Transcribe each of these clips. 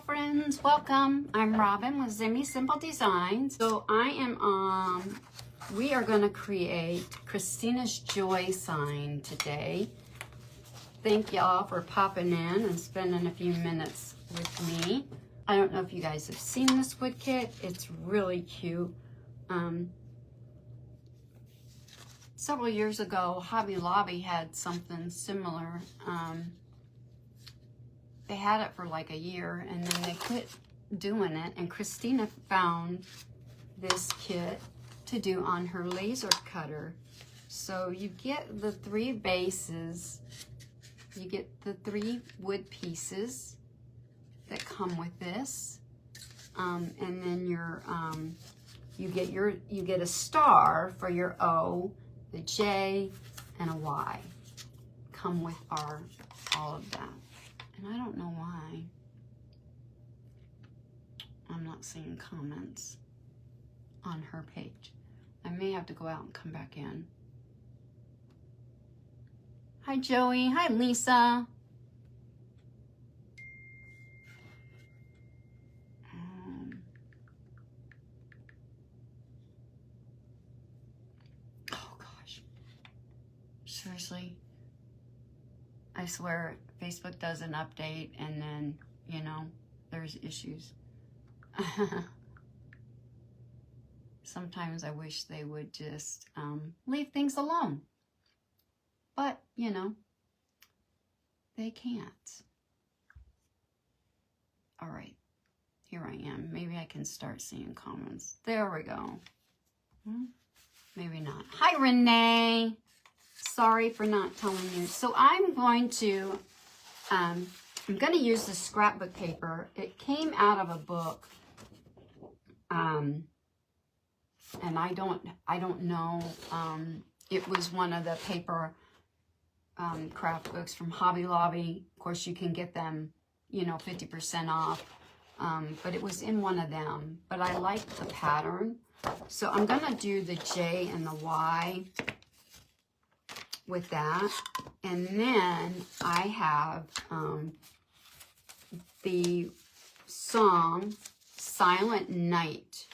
friends, welcome. I'm Robin with Zimmies Simple Designs. So we are going to create Christina's joy sign today. Thank y'all for popping in and spending a few minutes with me. I don't know if you guys have seen this wood kit. It's really cute. Several years ago, Hobby Lobby had something similar. They had it for like a year and then they quit doing it, and Christina found this kit to do on her laser cutter. So you get the 3 bases, you get the 3 wood pieces that come with this, and then you get a star for your O, the J, and a Y. Come with all of that. And I don't know why I'm not seeing comments on her page. I may have to go out and come back in. Hi, Joey. Hi, Lisa. Oh, gosh. Seriously. I swear, Facebook does an update and then, you know, there's issues. Sometimes I wish they would just leave things alone. But, you know, they can't. All right, here I am. Maybe I can start seeing comments. There we go. Maybe not. Hi, Renee. Sorry for not telling you. So I'm going to use the scrapbook paper. It came out of a book, and I don't know. It was one of the paper craft books from Hobby Lobby. Of course, you can get them, you know, 50% off. But it was in one of them. But I like the pattern, so I'm gonna do the J and the Y with that. And then I have the song Silent Night,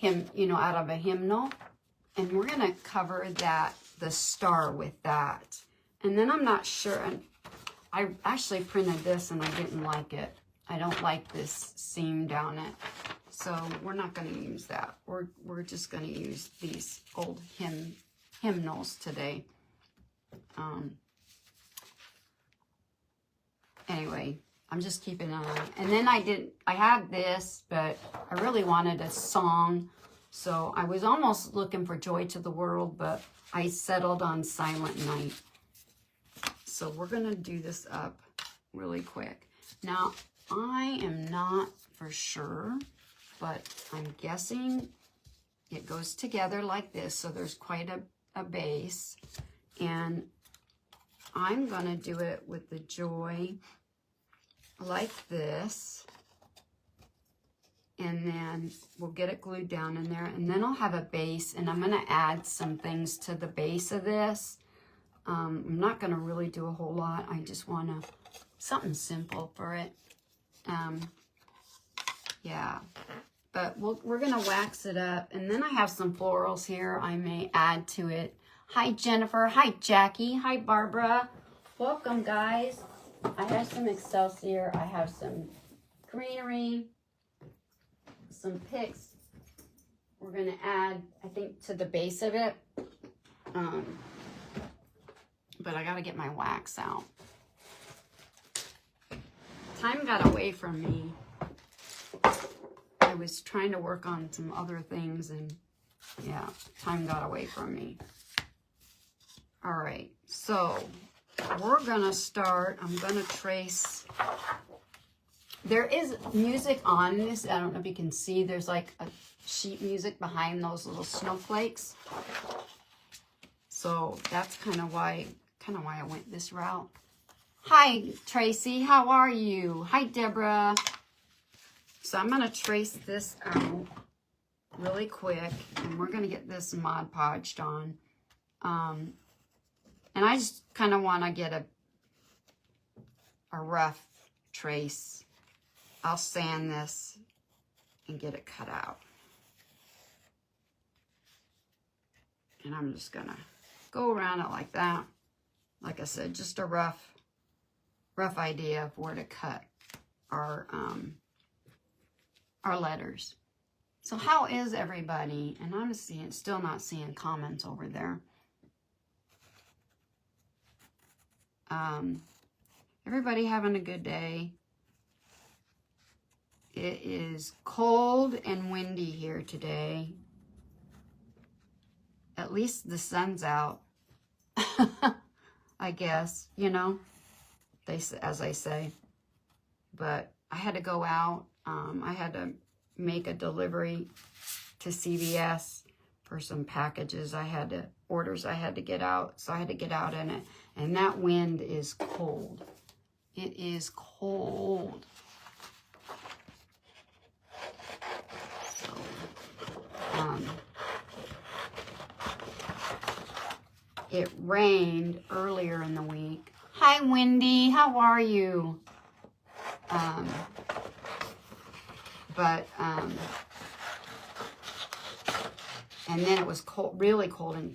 you know, out of a hymnal, and we're gonna cover the star with that. And then I'm not sure, and I actually printed this and I didn't like it. I don't like this seam down it. So we're not going to use that. We're just going to use these old hymnals today. Anyway, I'm just keeping an eye. And then I had this, but I really wanted a song. So I was almost looking for Joy to the World, but I settled on Silent Night. So we're going to do this up really quick. Now, I am not for sure, but I'm guessing it goes together like this. So there's quite a base. And I'm going to do it with the Joy like this. And then we'll get it glued down in there. And then I'll have a base. And I'm going to add some things to the base of this. I'm not going to really do a whole lot. I just want something simple for it. Yeah. But we're going to wax it up. And then I have some florals here I may add to it. Hi, Jennifer. Hi, Jackie. Hi, Barbara. Welcome, guys. I have some Excelsior. I have some greenery, some picks. We're going to add, I think, to the base of it. But I got to get my wax out. Time got away from me. I was trying to work on some other things, and yeah, time got away from me. All right, so we're gonna start. I'm gonna trace. There is music on this. I don't know if you can see. There's like a sheet music behind those little snowflakes. So that's kind of why I went this route. Hi, Tracy. How are you? Hi, Deborah. So I'm going to trace this out really quick, and we're going to get this Mod Podged on. And I just kind of want to get a rough trace. I'll sand this and get it cut out. And I'm just gonna go around it like that. Like I said, just a rough idea of where to cut our letters. So how is everybody? And I'm still not seeing comments over there. Everybody having a good day. It is cold and windy here today. At least the sun's out. I guess, you know, as I say. But I had to go out. I had to make a delivery to CVS for some packages. Orders I had to get out. So I had to get out in it. And that wind is cold. It is cold. So, it rained earlier in the week. Hi, Wendy. How are you? And then it was cold, really cold, and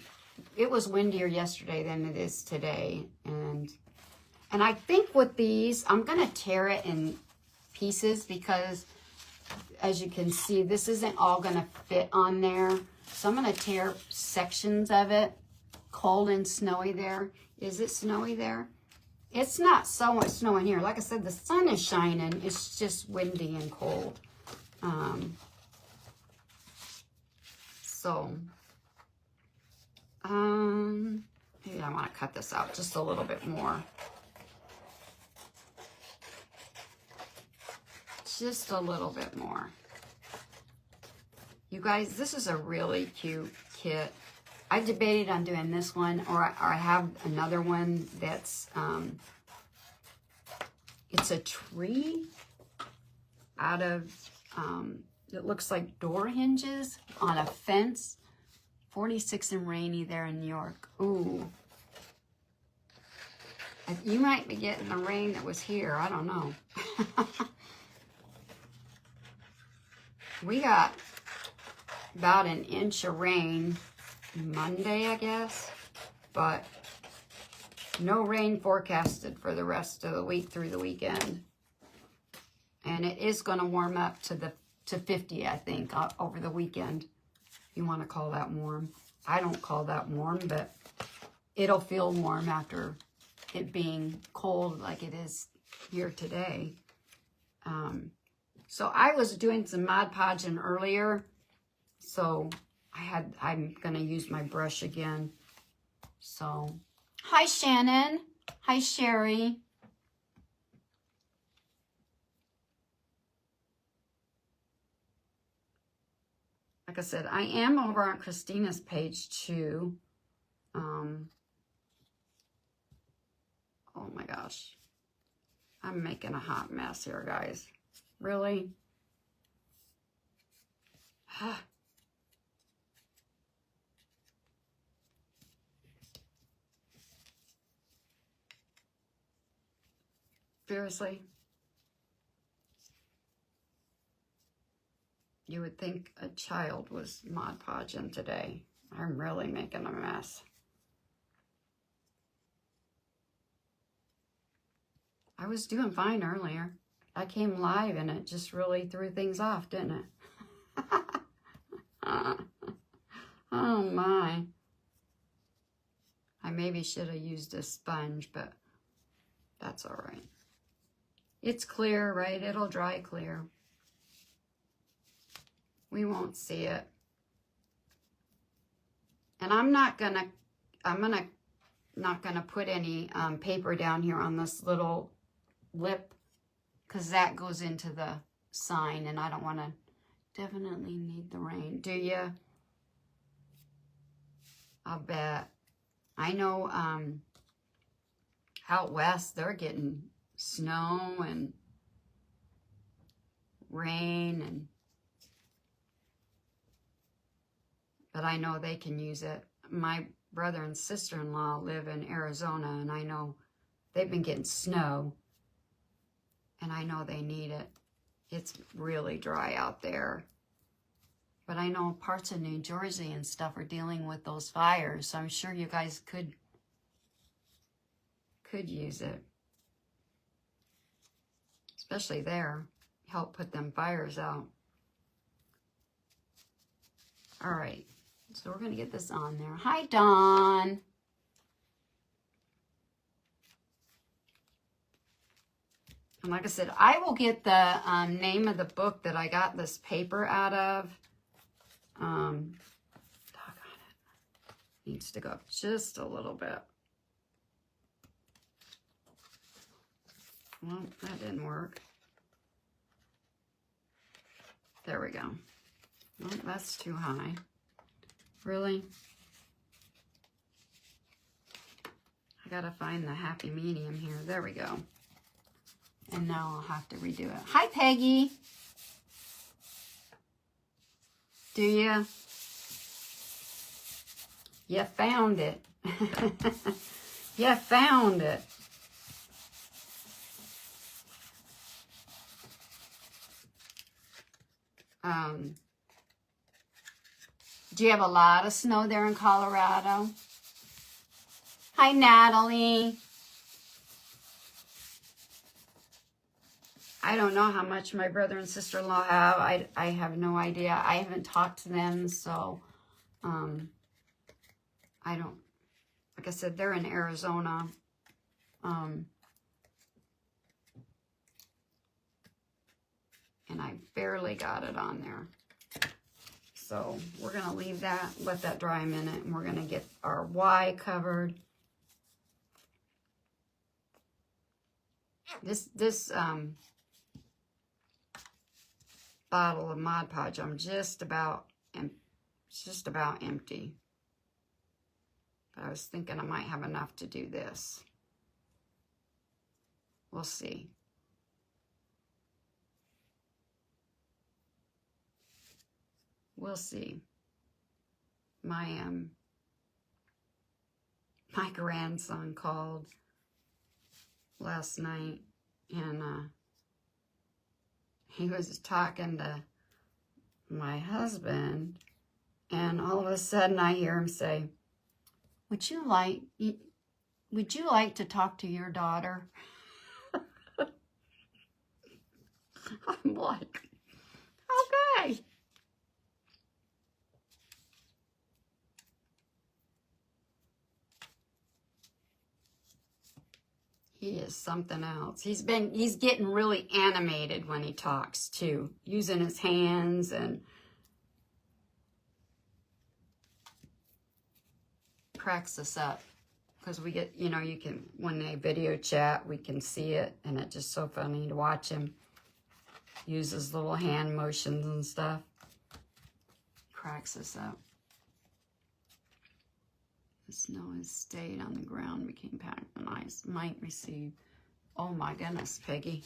it was windier yesterday than it is today. And I think with these, I'm gonna tear it in pieces because, as you can see, this isn't all gonna fit on there. So I'm gonna tear sections of it. Cold and snowy there. Is it snowy there? It's not so much snow in here. Like I said, the sun is shining. It's just windy and cold. Maybe I want to cut this out just a little bit more. Just a little bit more. You guys, this is a really cute kit. I debated on doing this one, or I have another one that's, it's a tree out of, it looks like door hinges on a fence. 46 and rainy there in New York. Ooh. You might be getting the rain that was here. I don't know. We got about an inch of rain Monday, I guess, but no rain forecasted for the rest of the week through the weekend. And it is going to warm up to 50, I think, over the weekend. You want to call that warm. I don't call that warm, but it'll feel warm after it being cold like it is here today. So I was doing some Mod Podging earlier, so I'm gonna use my brush again. So, hi Shannon, hi Sherry. Like I said, I am over on Christina's page too. Oh my gosh. I'm making a hot mess here, guys. Really? Seriously? You would think a child was Mod Podging today. I'm really making a mess. I was doing fine earlier. I came live and it just really threw things off, didn't it? Oh my. I maybe should have used a sponge, but that's all right. It's clear, right? It'll dry clear. We won't see it. And I'm not gonna put any paper down here on this little lip, because that goes into the sign, and I don't want to. Definitely need the rain. Do you? I'll bet. I know out west they're getting snow and rain, but I know they can use it. My brother and sister-in-law live in Arizona, and I know they've been getting snow. And I know they need it. It's really dry out there. But I know parts of New Jersey and stuff are dealing with those fires. So I'm sure you guys could use it. Especially there. Help put them fires out. All right. So we're going to get this on there. Hi, Dawn. And like I said, I will get the name of the book that I got this paper out of. Doggone it. Needs to go up just a little bit. Well, that didn't work. There we go. Well, that's too high. Really? I gotta find the happy medium here. There we go. And now I'll have to redo it. Hi, Peggy. Do you? You found it. You found it. Do you have a lot of snow there in Colorado? Hi, Natalie. I don't know how much my brother and sister-in-law have. I have no idea. I haven't talked to them, so I don't, like I said, they're in Arizona. And I barely got it on there. So we're going to leave that, let that dry a minute, and we're going to get our Y covered. This bottle of Mod Podge, I'm just about empty. But I was thinking I might have enough to do this. We'll see. We'll see. My grandson called last night, and he was talking to my husband, and all of a sudden I hear him say, would you like to talk to your daughter? I'm like, okay. He is something else. He's getting really animated when he talks too, using his hands and cracks us up because we get, you can, when they video chat, we can see it, and it's just so funny to watch him use his little hand motions and stuff. Cracks us up. The snow has stayed on the ground, became packed and ice. Might receive. Oh my goodness, Peggy.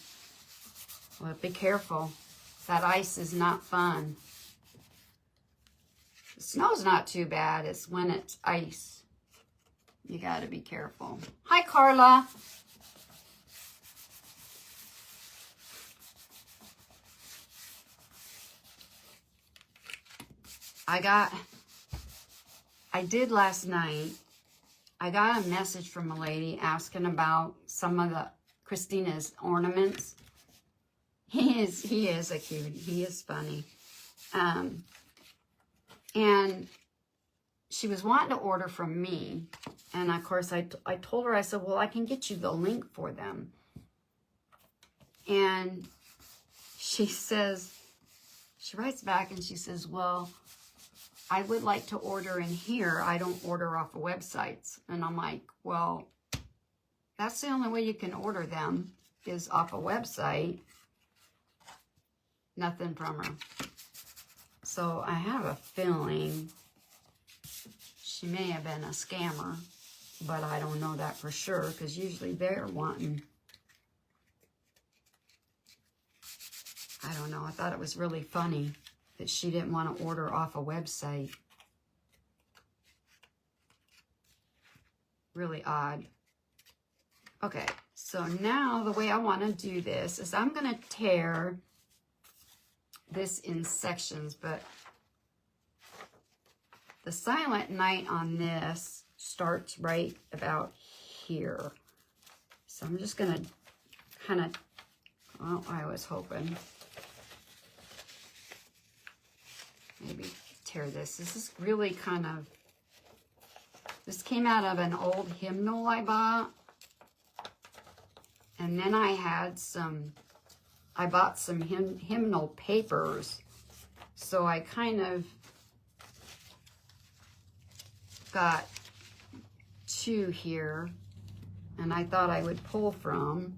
Well, be careful. That ice is not fun. The snow's not too bad. It's when it's ice. You got to be careful. Hi, Carla. I did last night. I got a message from a lady asking about some of the Christina's ornaments. He is a cutie. He is funny. And she was wanting to order from me. And of course, I told her, I said, well, I can get you the link for them. And she says, she writes back and she says, well, I would like to order in here. I don't order off of websites. And I'm like, well, that's the only way you can order them is off a website. Nothing from her. So I have a feeling she may have been a scammer, but I don't know that for sure because usually they're wanting, I don't know. I thought it was really funny that she didn't want to order off a website. Really odd. Okay, So now the way I want to do this is I'm going to tear this in sections, but the silent night on this starts right about here. So I'm just going to kind of, well, I was hoping maybe tear this. This is really kind of, this came out of an old hymnal I bought. And then I had I bought some hymnal papers. So I kind of got two here. And I thought I would pull from.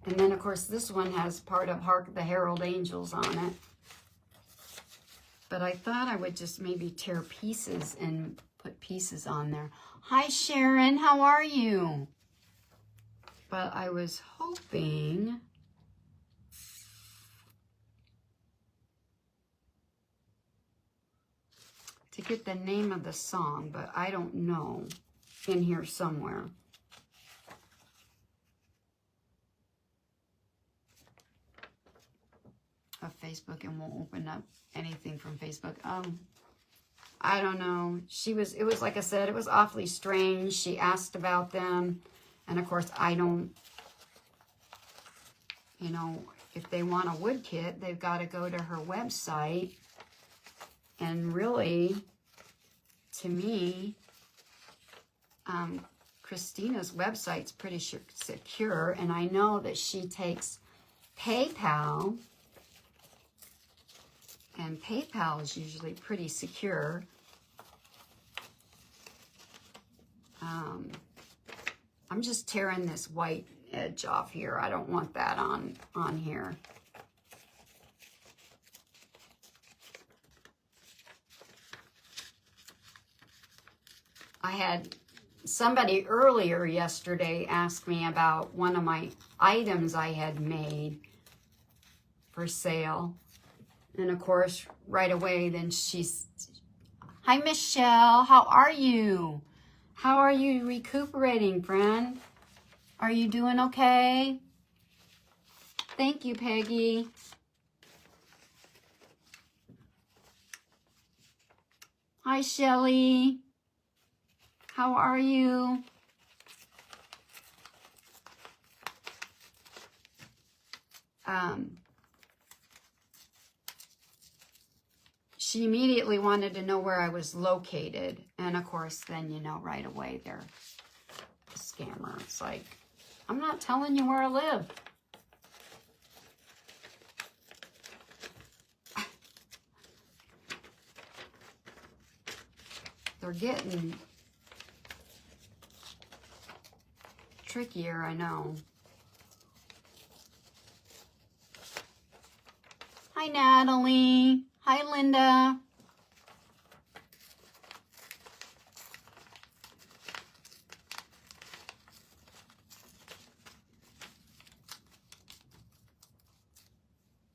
And then, of course, this one has part of Hark the Herald Angels on it. But I thought I would just maybe tear pieces and put pieces on there. Hi, Sharon. How are you? But I was hoping to get the name of the song, but I don't know. In here somewhere. Of Facebook, and won't open up anything from Facebook. I don't know. It was like I said, it was awfully strange. She asked about them. And of course, I don't, you know, if they want a wood kit, they've got to go to her website. And really, to me, Christina's website's pretty secure. And I know that she takes PayPal. And PayPal is usually pretty secure. I'm just tearing this white edge off here. I don't want that on here. I had somebody earlier yesterday ask me about one of my items I had made for sale. And of course, right away, then she's, hi, Michelle, how are you? How are you recuperating, friend? Are you doing okay? Thank you, Peggy. Hi, Shelly. How are you? She immediately wanted to know where I was located. And of course, then, you know, right away they're a scammer. It's like, I'm not telling you where I live. They're getting trickier, I know. Hi, Natalie. Hi, Linda.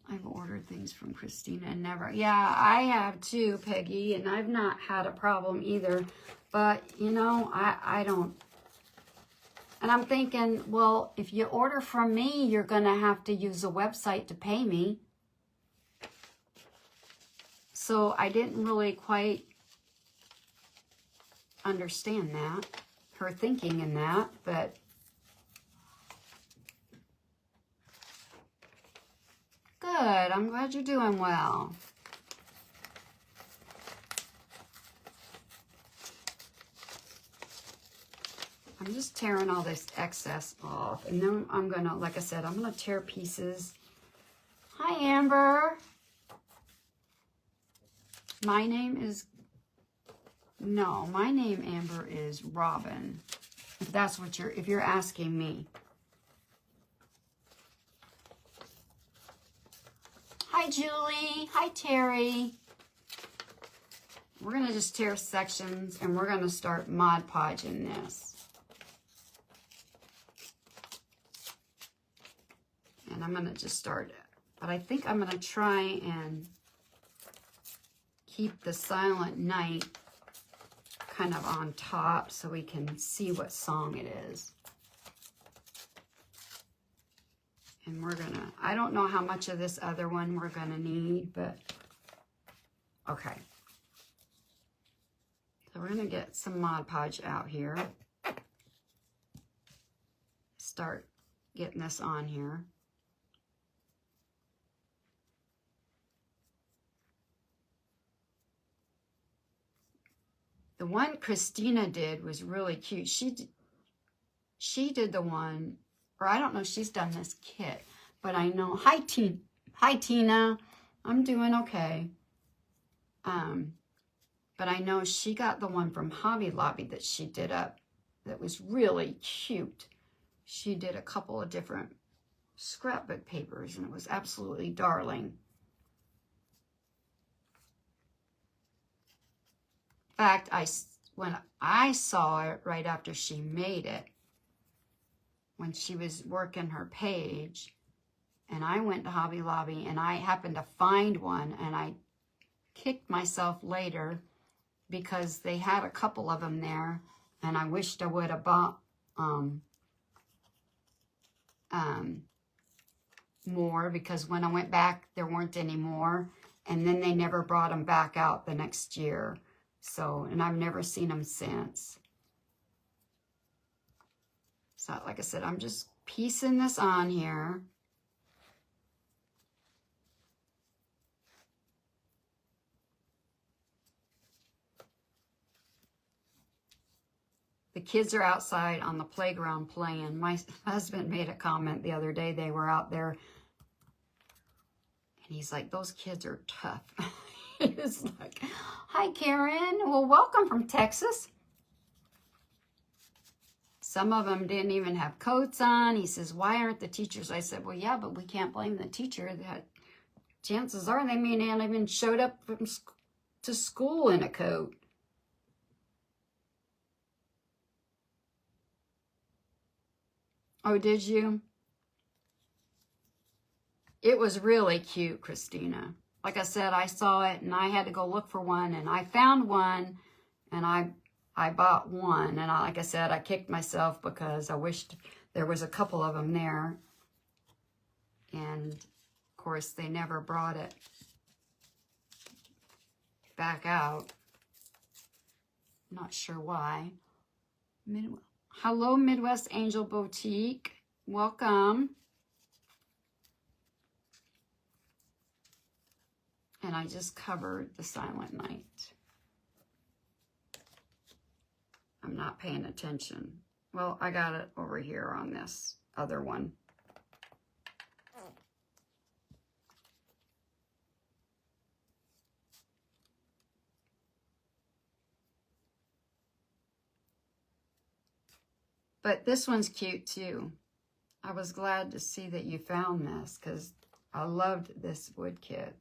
I've ordered things from Christina and never. Yeah, I have too, Peggy, and I've not had a problem either. But, you know, I don't. And I'm thinking, well, if you order from me, you're going to have to use a website to pay me. So I didn't really quite understand that, her thinking in that, but good. I'm glad you're doing well. I'm just tearing all this excess off, and then I'm gonna, like I said, I'm gonna tear pieces. Hi, Amber. My name is, no, my name, Amber, is Robin. If that's what if you're asking me. Hi, Julie. Hi, Terry. We're going to just tear sections, and we're going to start Mod Podging this. And I'm going to just start it. But I think I'm going to try and keep the Silent Night kind of on top so we can see what song it is. And we're gonna, I don't know how much of this other one we're gonna need, but okay. So we're gonna get some Mod Podge out here. Start getting this on here. The one Christina did was really cute. She did the one, or I don't know, she's done this kit, but I know, hi Tina, I'm doing okay. But I know she got the one from Hobby Lobby that she did up that was really cute. She did a couple of different scrapbook papers and it was absolutely darling. In fact, when I saw it right after she made it, when she was working her page, and I went to Hobby Lobby and I happened to find one, and I kicked myself later because they had a couple of them there, and I wished I would have bought more, because when I went back there weren't any more, and then they never brought them back out the next year. So, and I've never seen them since. So, like I said, I'm just piecing this on here. The kids are outside on the playground playing. My husband made a comment the other day. They were out there, and he's like, those kids are tough. It's like, hi, Karen. Well, welcome from Texas. Some of them didn't even have coats on. He says, why aren't the teachers? I said, well, yeah, but we can't blame the teacher. That chances are they may not even showed up to school in a coat. Oh, did you? It was really cute, Christina. Like I said, I saw it and I had to go look for one, and I found one, and I bought one, and like I said, I kicked myself because I wished there was a couple of them there. And of course, they never brought it back out. Not sure why. Hello, Midwest Angel Boutique. Welcome. And I just covered the Silent Night. I'm not paying attention. Well, I got it over here on this other one. But this one's cute too. I was glad to see that you found this because I loved this wood kit.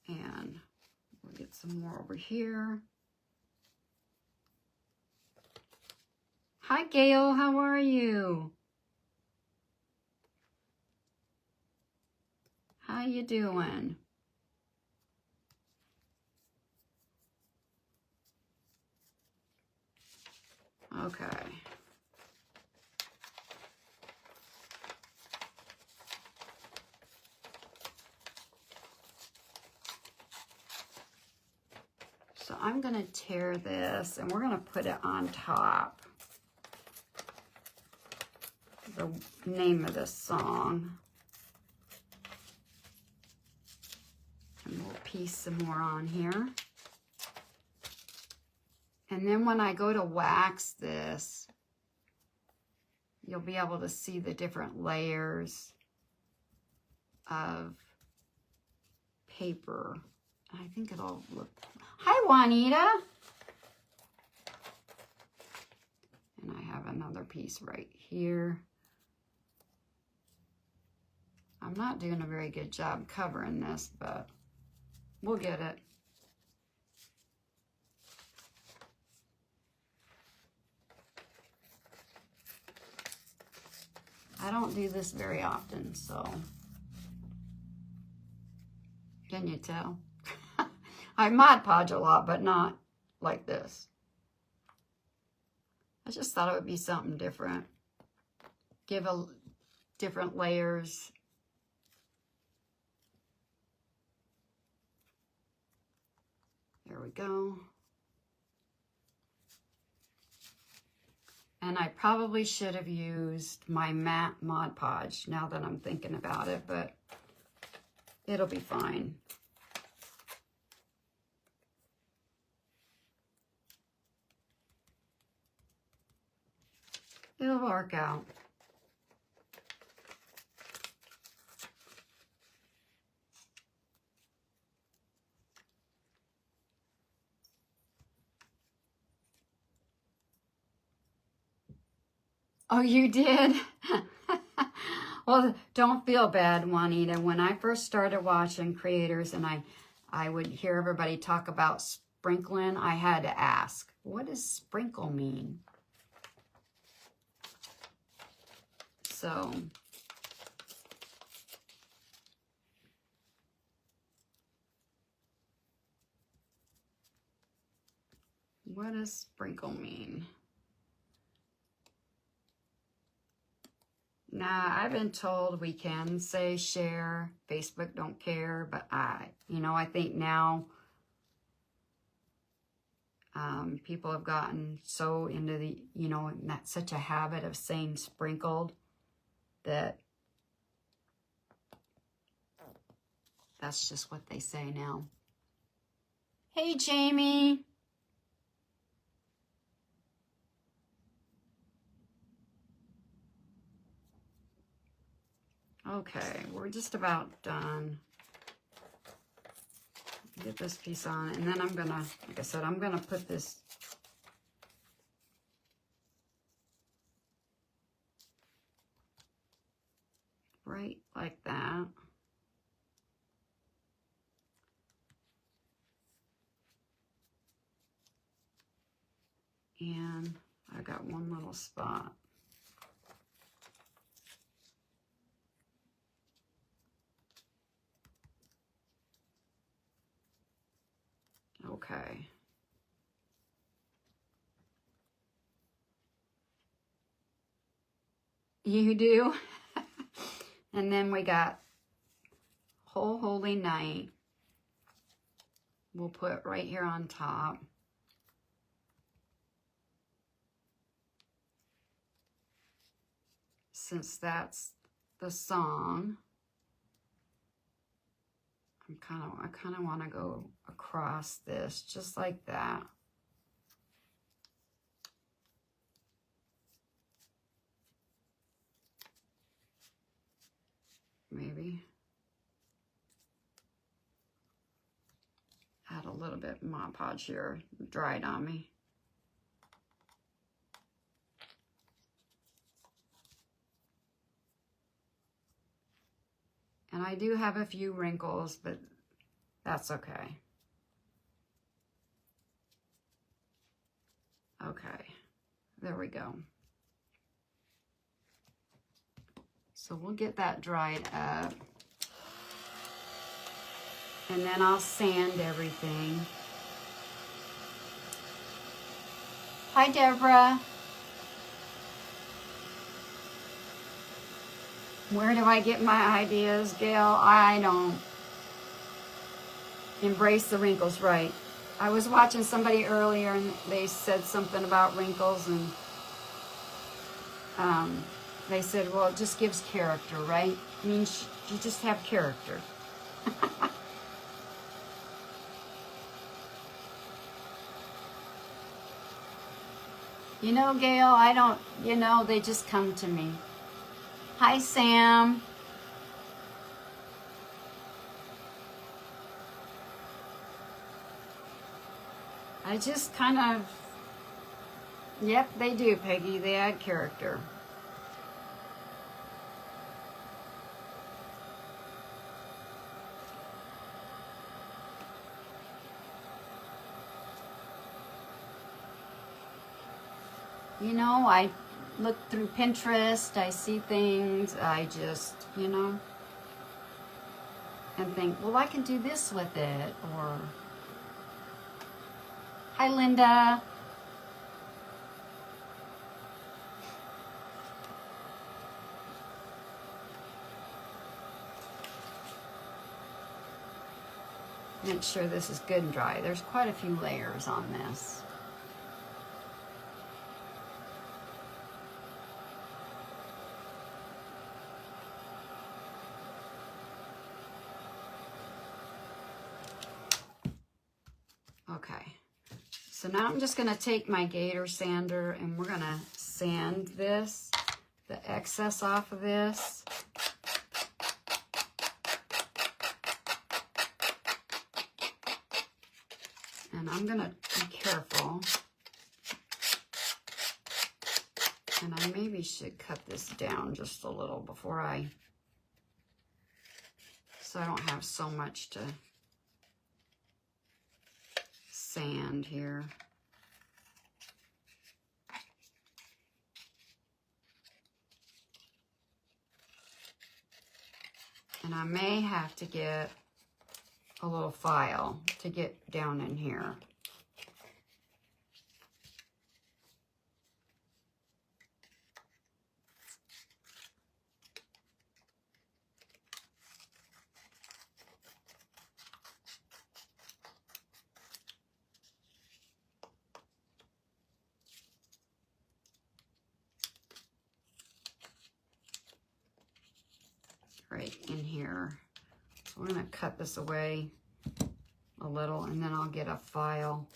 And we'll get some more over here. Hi, Gail. How are you? How you doing? Okay. So I'm going to tear this, and we're going to put it on top. The name of this song. And we'll piece some more on here. And then when I go to wax this, you'll be able to see the different layers of paper. I think it'll look... Hi, Juanita! And I have another piece right here. I'm not doing a very good job covering this, but we'll get it. I don't do this very often, so can you tell? I Mod Podge a lot, but not like this. I just thought it would be something different. Give a different layers. There we go. And I probably should have used my matte Mod Podge now that I'm thinking about it, but it'll be fine. It'll work out. Oh, you did? Well, don't feel bad, Juanita. When I first started watching creators and I would hear everybody talk about sprinkling, I had to ask, what does sprinkle mean? So, what does sprinkle mean? Now, I've been told we can say share. Facebook don't care, but I think now people have gotten so into the, not such a habit of saying sprinkled that that's just what they say now. Hey, Jamie. Okay, we're just about done. Get this piece on, and then I'm gonna, like I said, I'm gonna put this right like that. And I got one little spot. Okay. You do? And then we got Whole Holy Night. We'll put right here on top. Since that's the song, I kind of want to go across this just like that. Maybe add a little bit Mod Podge here, dried on me. And I do have a few wrinkles, but that's okay. Okay, there we go. So we'll get that dried up. And then I'll sand everything. Hi, Deborah. Where do I get my ideas, Gail? I don't. Embrace the wrinkles, right. I was watching somebody earlier and they said something about wrinkles and they said, well, it just gives character, right? I mean, you just have character. You know, Gail, I don't, they just come to me. Hi, Sam. I just kind of, yep, they do, Peggy. They add character. I look through Pinterest, I see things, I just, and think, well, I can do this with it, or, hi, Linda. Make sure this is good and dry. There's quite a few layers on this. Okay, so now I'm just going to take my gator sander and we're going to sand this, the excess off of this. And I'm going to be careful. And I maybe should cut this down just a little before so I don't have so much to sand here. And I may have to get a little file to get down in here. Right in here. So we're going to cut this away a little and then I'll get a file.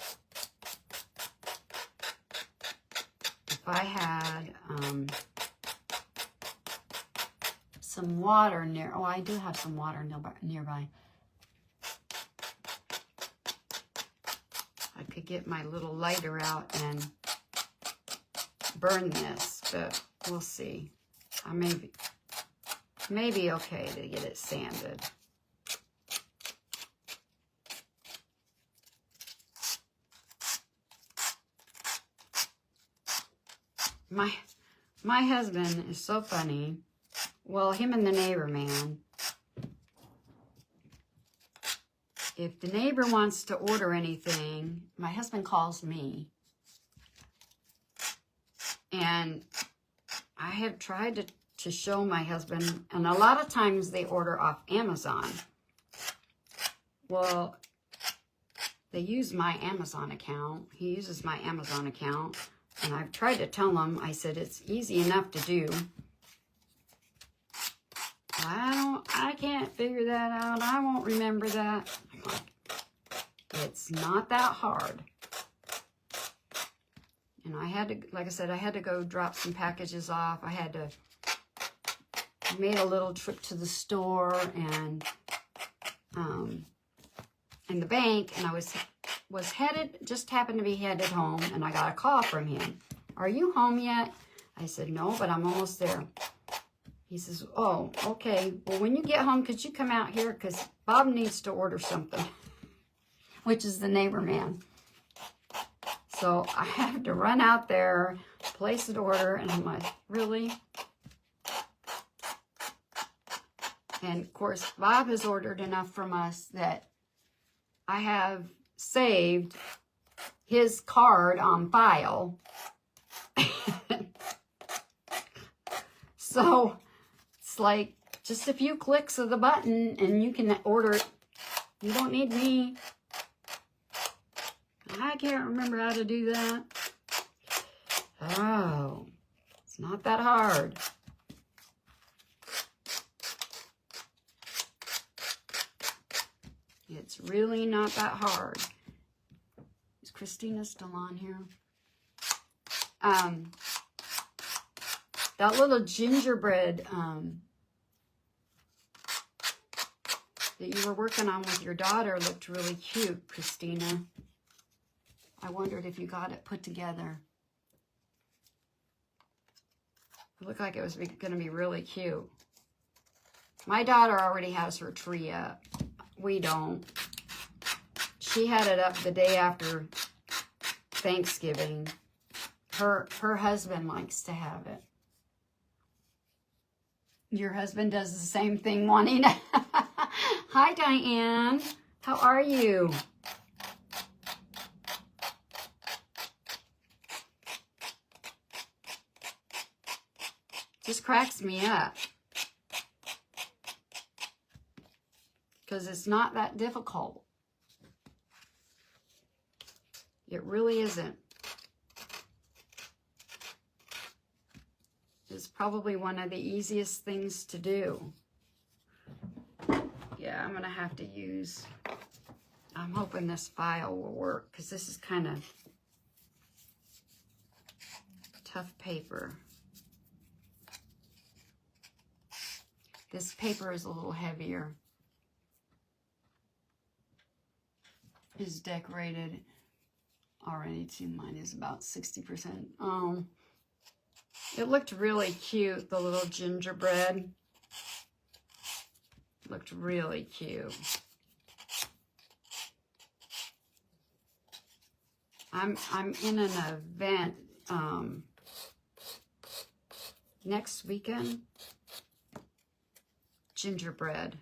If I had some water near, oh, I do have some water nearby. I could get my little lighter out and burn this, but we'll see. I may be okay to get it sanded. My husband is so funny. Well, him and the neighbor man. If the neighbor wants to order anything, my husband calls me. And I have tried to show my husband, and a lot of times they order off Amazon. Well, they use my Amazon account. He uses my Amazon account. And I've tried to tell him, I said, it's easy enough to do. I can't figure that out. I won't remember that. I'm like, it's not that hard. And I had to, like I said, I had to go drop some packages off. I made a little trip to the store and in the bank, and I was headed, just happened to be headed home, and I got a call from him. Are you home yet? I said, no, but I'm almost there. He says, oh, okay. Well, when you get home, could you come out here? Because Bob needs to order something, which is the neighbor man. So I have to run out there, place an order, and I'm like, really? And, of course, Bob has ordered enough from us that I have saved his card on file. So it's like just a few clicks of the button and you can order it. You don't need me. I can't remember how to do that. Oh, it's not that hard. It's really not that hard. Is Christina still on here? That little gingerbread that you were working on with your daughter looked really cute, Christina. I wondered if you got it put together. It looked like it was going to be really cute. My daughter already has her tree up. We don't. She had it up the day after Thanksgiving. Her husband likes to have it. Your husband does the same thing, wanting to. Hi, Diane. How are you? Just cracks me up. Because it's not that difficult. It really isn't. It's probably one of the easiest things to do. Yeah, I'm gonna have to use, I'm hoping this file will work because this is kind of tough paper. This paper is a little heavier. It's decorated already too. Mine is about 60%. It looked really cute, the little gingerbread. Looked really cute. I'm in an event next weekend. Gingerbread.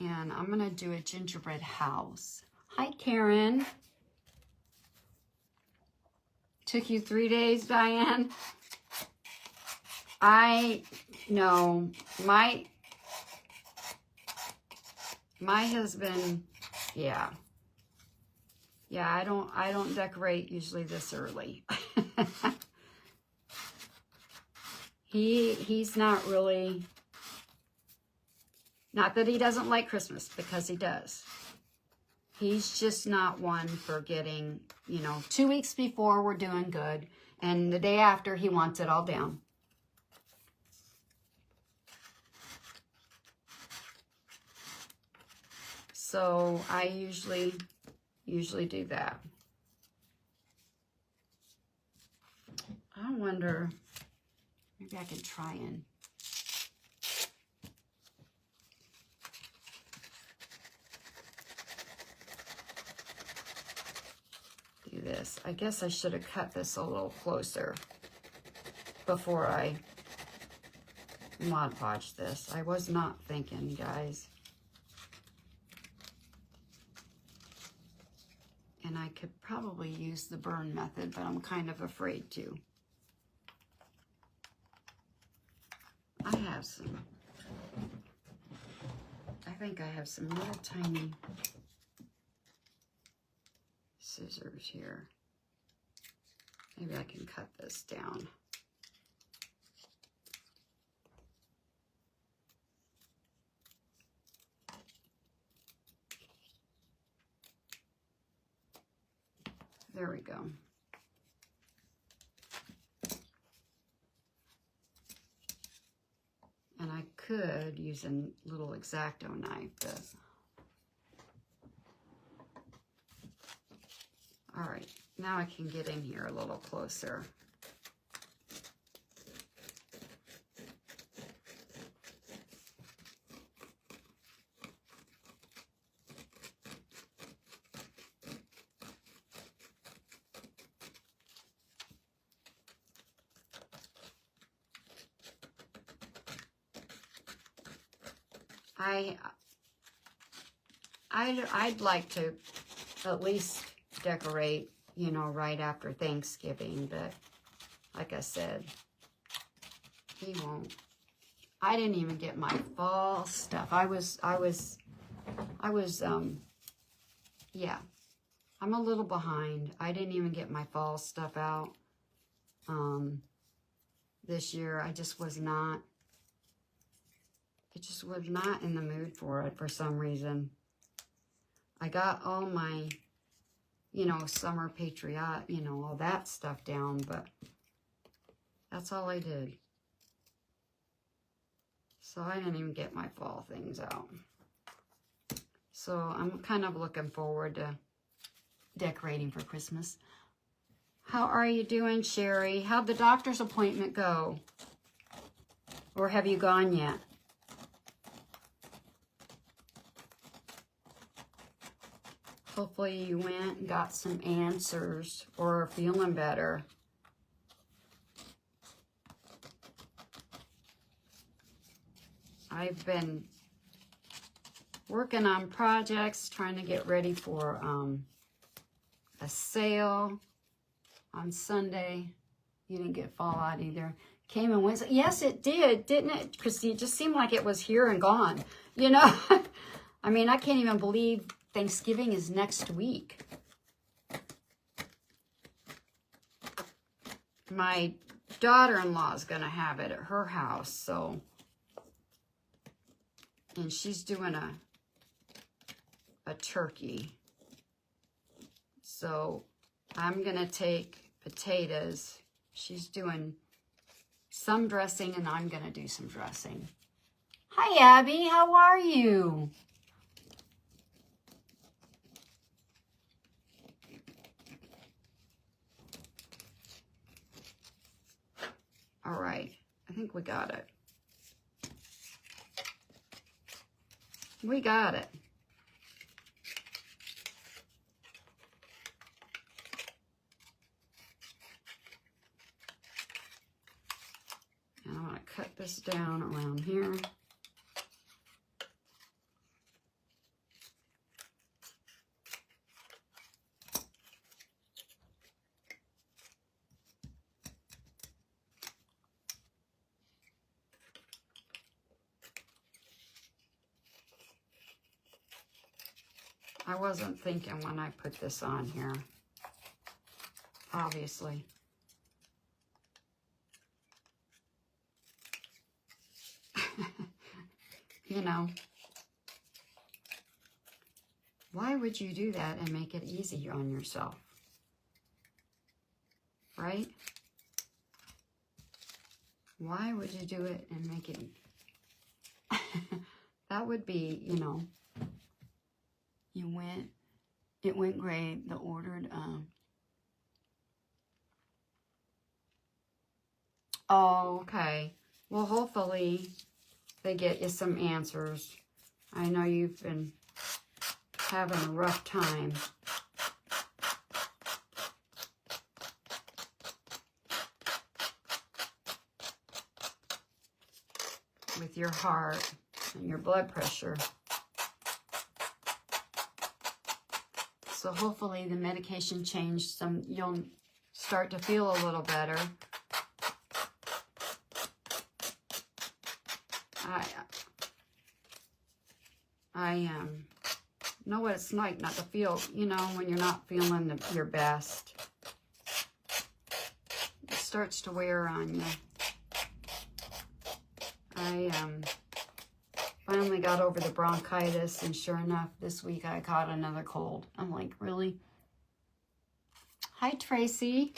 And I'm gonna do a gingerbread house. Hi, Karen. Took you 3 days, Diane? I know my husband, yeah. Yeah, I don't decorate usually this early. He's not really, not that he doesn't like Christmas, because he does. He's just not one for getting, 2 weeks before we're doing good, and the day after he wants it all down. So I usually do that. I wonder, maybe I can try and do this. I guess I should have cut this a little closer before I Mod Podge this. I was not thinking, guys. And I could probably use the burn method, but I'm kind of afraid to. I think I have some little tiny scissors here. Maybe I can cut this down. There we go. And I could use a little X-Acto knife, but all right, now I can get in here a little closer. I'd like to at least decorate, right after Thanksgiving, but like I said, he won't. I didn't even get my fall stuff. Yeah, I'm a little behind. I didn't even get my fall stuff out this year. I just was not in the mood for it for some reason. I got all my, summer patriot, all that stuff down, but that's all I did. So I didn't even get my fall things out. So I'm kind of looking forward to decorating for Christmas. How are you doing, Sherry? How'd the doctor's appointment go? Or have you gone yet? Hopefully you went and got some answers or are feeling better. I've been working on projects, trying to get ready for a sale on Sunday. You didn't get fallout either. Came and went. Yes, it did, didn't it, Christina? It just seemed like it was here and gone. You know, I mean, I can't even believe Thanksgiving is next week. My daughter-in-law is going to have it at her house, so, and she's doing a turkey. So I'm going to take potatoes. She's doing some dressing, and I'm going to do some dressing. Hi, Abby. How are you? All right. I think we got it. We got it. And I'm going to cut this down around here. I wasn't thinking when I put this on here, obviously. You know, why would you do that and make it easy on yourself? Right? Why would you do it and make it that would be, you know, it went great. The ordered, oh, okay. Well, hopefully they get you some answers. I know you've been having a rough time. With your heart and your blood pressure. So hopefully the medication changed some, you'll start to feel a little better. I know what it's like not to feel, you know, when you're not feeling your best. It starts to wear on you. I finally got over the bronchitis, and sure enough, this week I caught another cold. I'm like, really? Hi, Tracy.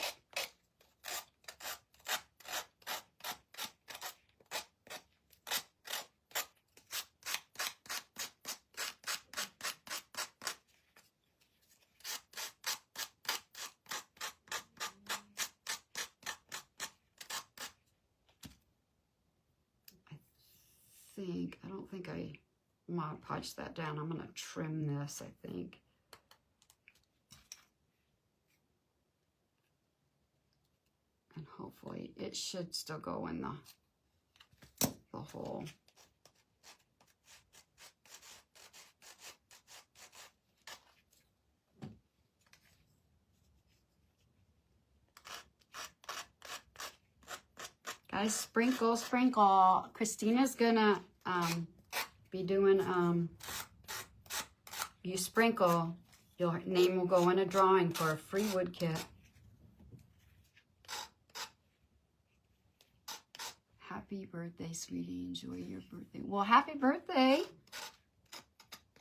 I don't think I Mod Podge that down. I'm going to trim this, I think. And hopefully it should still go in the hole. Guys, sprinkle, sprinkle. Christina's gonna be doing, you sprinkle, your name will go in a drawing for a free wood kit. Happy birthday, sweetie. Enjoy your birthday. Well, happy birthday.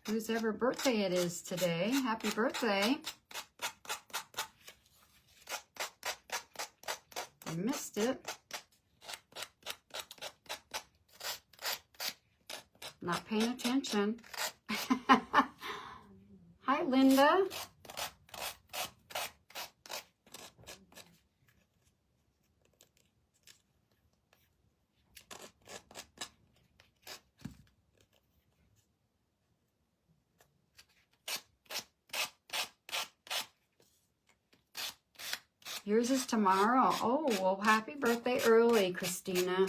Whose ever birthday it is today. Happy birthday. I missed it. Not paying attention. Hi, Linda. Yours is tomorrow. Oh, well, happy birthday early, Christina.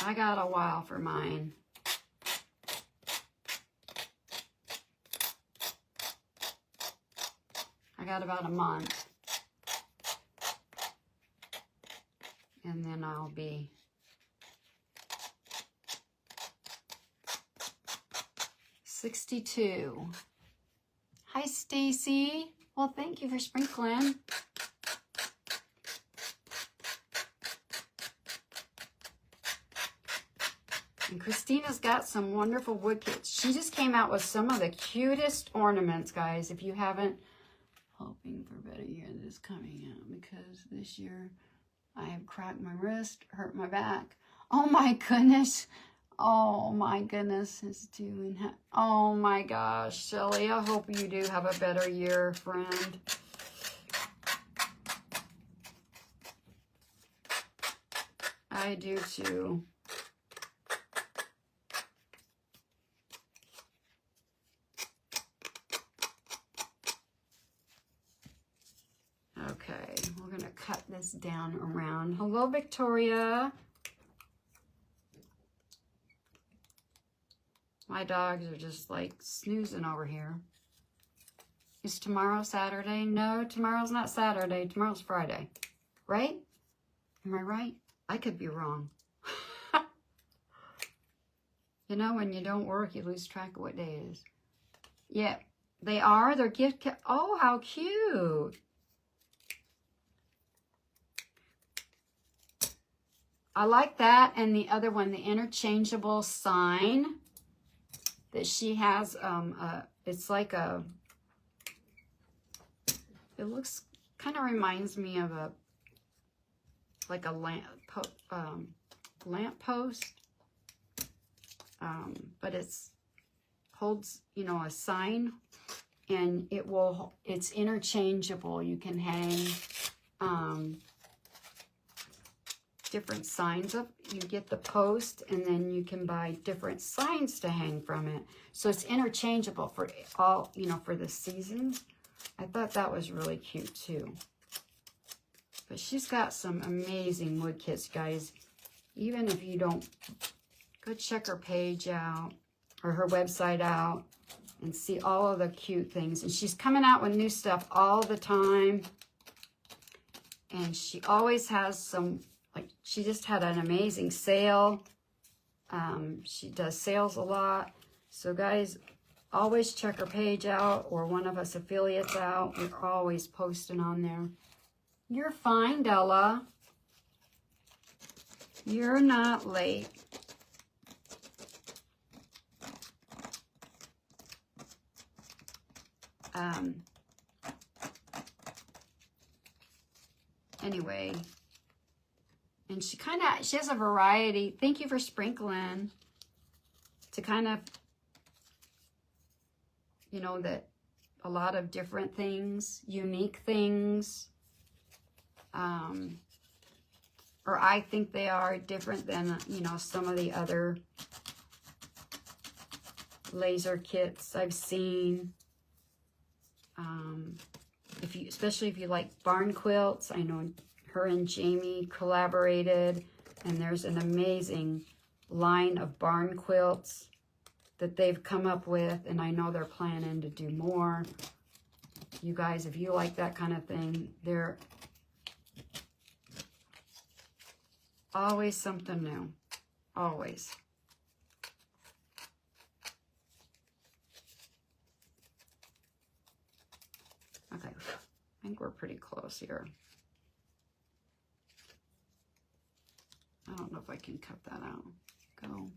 I got a while for mine. got about a month. And then I'll be $62. Hi, Stacy. Well, thank you for sprinkling. And Christina's got some wonderful wood kits. She just came out with some of the cutest ornaments, guys. If you haven't, hoping for a better year this coming out, because this year I have cracked my wrist, hurt my back. Oh my goodness. Oh my goodness. It's doing. Oh my gosh, Shelly. I hope you do have a better year, friend. I do too. Okay, we're going to cut this down around. Hello, Victoria. My dogs are just like snoozing over here. Is tomorrow Saturday? No, tomorrow's not Saturday. Tomorrow's Friday. Right? Am I right? I could be wrong. You know, when you don't work, you lose track of what day it is. Yeah, they are. They're gift. Oh, how cute. I like that. And the other one, the interchangeable sign that she has. It's like a, it looks, kind of reminds me of a, like a lamp post. But it's holds, you know, a sign, and it's interchangeable. You can hang different signs up. You get the post, and then you can buy different signs to hang from it. So it's interchangeable for all, you know, for the seasons. I thought that was really cute too. But she's got some amazing wood kits, guys. Even if you don't, go check her page out or her website out and see all of the cute things. And she's coming out with new stuff all the time. And she always has some, like, she just had an amazing sale. She does sales a lot. So guys, always check her page out, or one of us affiliates out. We're always posting on there. You're fine, Della. You're not late. Anyway, and she has a variety. Thank you for sprinkling. To kind of, you know, that a lot of different things, unique things, or I think they are different than, you know, some of the other laser kits I've seen. Especially if you like barn quilts, I know her and Jamie collaborated, and there's an amazing line of barn quilts that they've come up with, and I know they're planning to do more. You guys, if you like that kind of thing, they're always something new. Always. Okay, I think we're pretty close here. I don't know if I can cut that out. Go.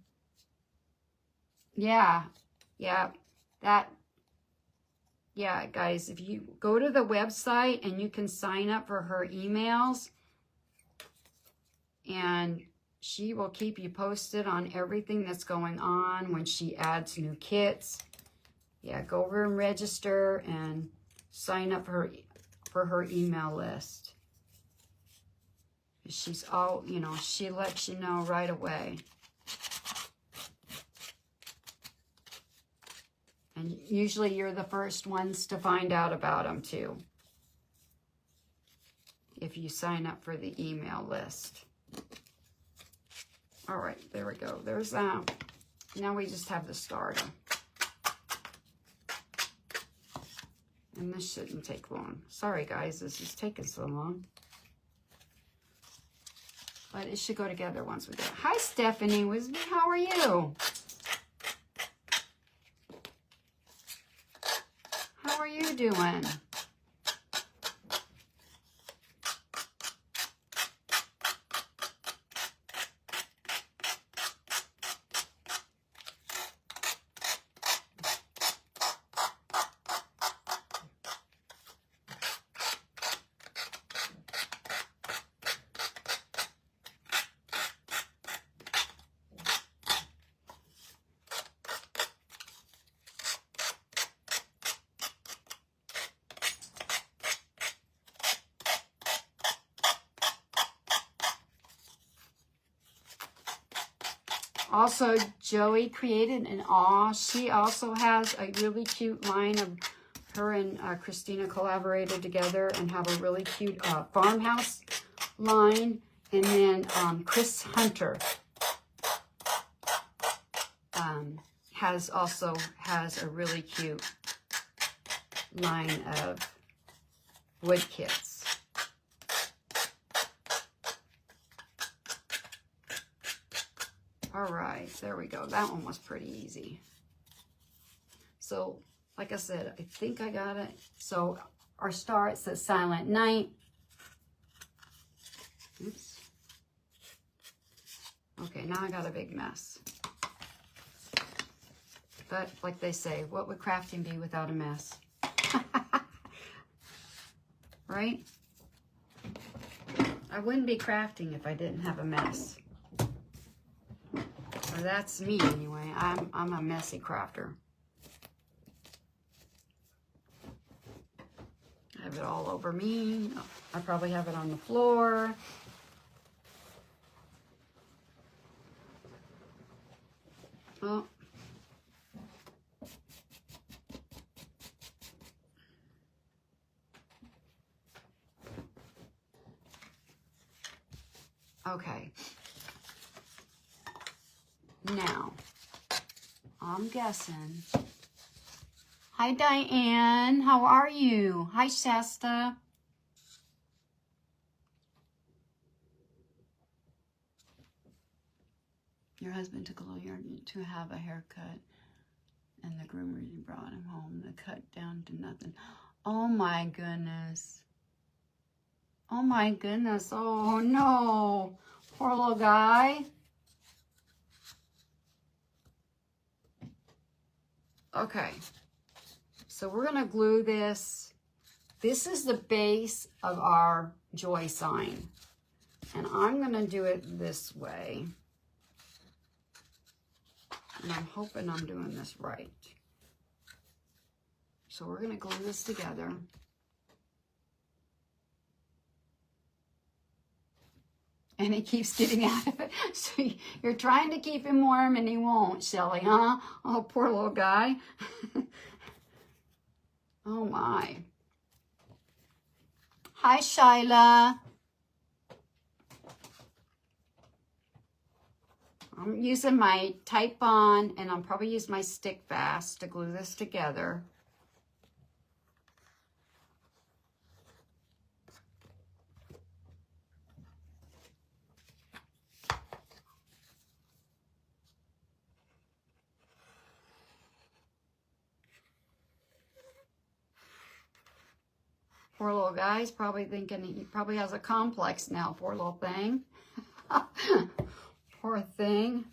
Yeah, guys, if you go to the website and you can sign up for her emails, and she will keep you posted on everything that's going on when she adds new kits. Yeah, go over and register and sign up for her email list. She's all, you know, she lets you know right away. And usually you're the first ones to find out about them too, if you sign up for the email list. All right, there we go. There's that. Now we just have the starter. And this shouldn't take long. Sorry guys, this is taking so long. But it should go together once we get it. Hi Stephanie Wisby, how are you? How are you doing? Also, Joey created an awe. She also has a really cute line of her and Christina collaborated together and have a really cute farmhouse line. And then Chris Hunter also has a really cute line of wood kits. All right, there we go. That one was pretty easy. So, like I said, I think I got it. So, our star, it says Silent Night. Oops. Okay, now I got a big mess. But, like they say, what would crafting be without a mess? Right? I wouldn't be crafting if I didn't have a mess. Or that's me anyway. I'm a messy crafter. I have it all over me. I probably have it on the floor. Oh. Okay. Now, I'm guessing. Hi, Diane. How are you? Hi, Shasta. Your husband took a little yard to have a haircut, and the groomer brought him home. The cut down to nothing. Oh, my goodness. Oh, my goodness. Oh, no. Poor little guy. Okay, so we're going to glue this. This is the base of our joy sign. And I'm going to do it this way. And I'm hoping I'm doing this right. So we're going to glue this together. And he keeps getting out of it. So you're trying to keep him warm and he won't, Shelly, huh? Oh, poor little guy. Oh, my. Hi, Shyla. I'm using my Type On, and I'll probably use my Stick Fast to glue this together. Poor little guy's probably thinking he probably has a complex now. Poor little thing. Poor thing.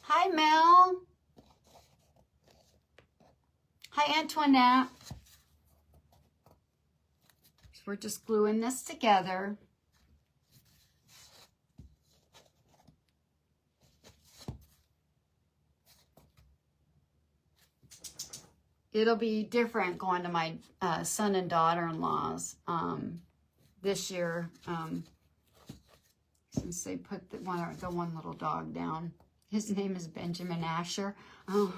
Hi, Mel. Hi, Antoinette. So we're just gluing this together. It'll be different going to my son and daughter-in-laws this year, since they put the one little dog down. His name is Benjamin Asher. Oh.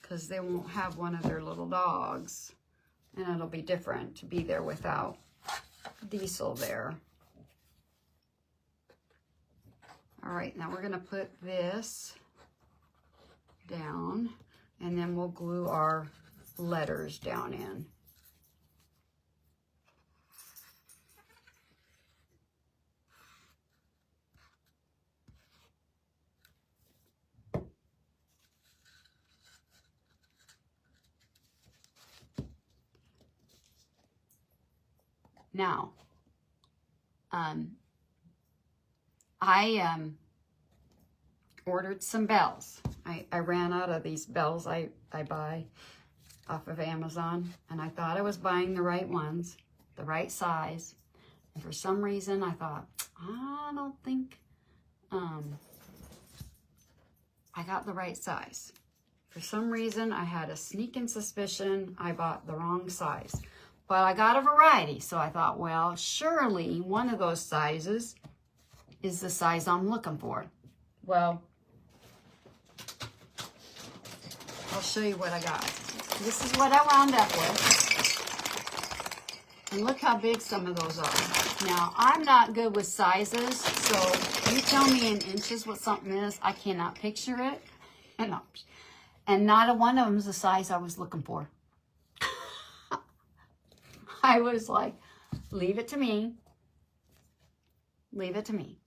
Because they won't have one of their little dogs. And it'll be different to be there without diesel there. All right, now we're gonna put this down, and then we'll glue our letters down in. Now, I ordered some bells. I ran out of these bells I buy off of Amazon, and I thought I was buying the right ones, the right size. And for some reason, I thought, I don't think I got the right size. For some reason, I had a sneaking suspicion I bought the wrong size. But I got a variety, so I thought, well, surely one of those sizes is the size I'm looking for. Well, I'll show you what I got. This is what I wound up with. And look how big some of those are. Now, I'm not good with sizes, so you tell me in inches what something is, I cannot picture it. And not a one of them is the size I was looking for. I was like, leave it to me. Leave it to me.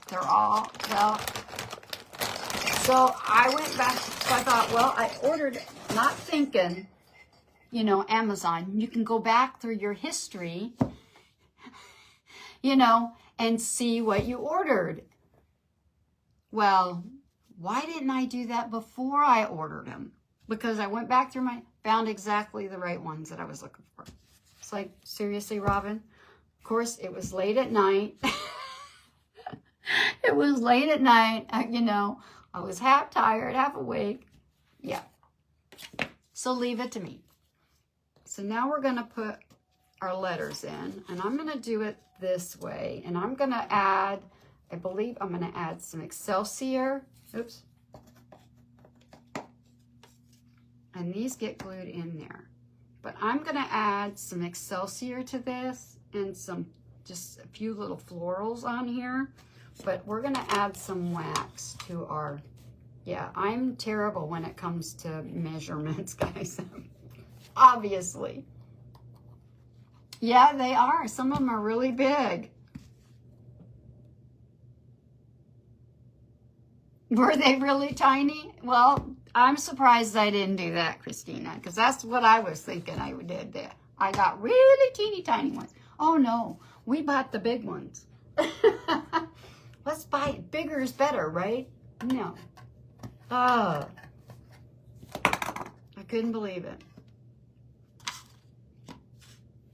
They're all, well, so I went back, so I thought, well, I ordered, not thinking, you know, Amazon, you can go back through your history, you know, and see what you ordered. Well, why didn't I do that before I ordered them? Because I went back through found exactly the right ones that I was looking for. It's like, seriously, Robin? Of course, it was late at night. It was late at night, you know. I was half tired, half awake. Yeah. So leave it to me. So now we're going to put our letters in. And I'm going to do it this way. And I'm going to add, I believe I'm going to add some Excelsior. Oops. And these get glued in there. But I'm going to add some Excelsior to this and some, just a few little florals on here. But we're going to add some wax to our, yeah, I'm terrible when it comes to measurements, guys. Obviously. Yeah, they are. Some of them are really big. Were they really tiny? Well, I'm surprised I didn't do that, Christina, because that's what I was thinking I did there. I got really teeny tiny ones. Oh, no. We bought the big ones. Let's buy it. Bigger is better, right? No. Oh. I couldn't believe it.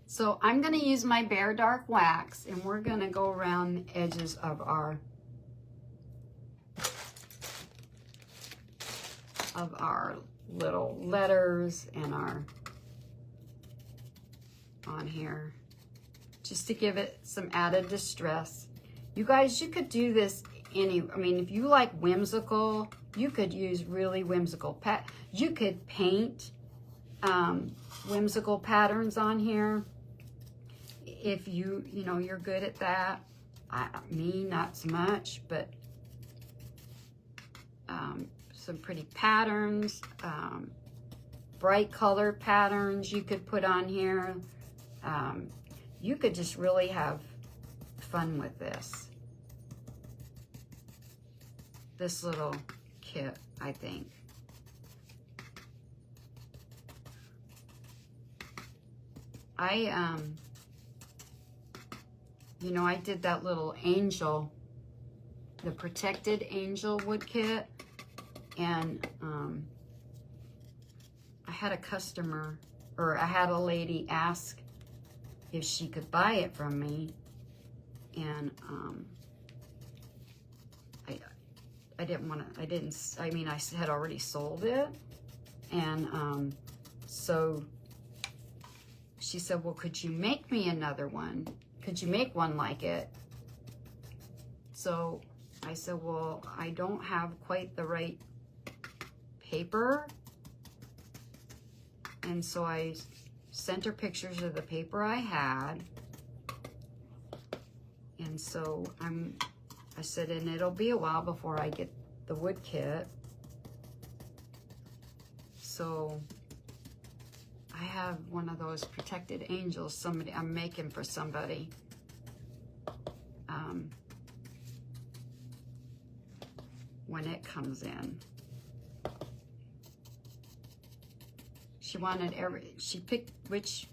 So I'm going to use my Bare Dark Wax, and we're going to go around the edges of our little letters and our on here, just to give it some added distress. You guys, you could do this I mean, if you like whimsical, you could use really whimsical you could paint whimsical patterns on here if you know, you're good at that. Me, not so much, but some pretty patterns, bright color patterns you could put on here. You could just really have fun with this little kit, I think. You know, I did that little angel, the protected angel wood kit, and I had a customer, or I had a lady ask if she could buy it from me, and I didn't want to, I mean, I had already sold it, and so she said, well, could you make me another one? Could you make one like it? So I said, well, I don't have quite the right paper. And so I sent her pictures of the paper I had. And so I said, and it'll be a while before I get the wood kit. So I have one of those protected angels I'm making for somebody. When it comes in. She wanted she picked which,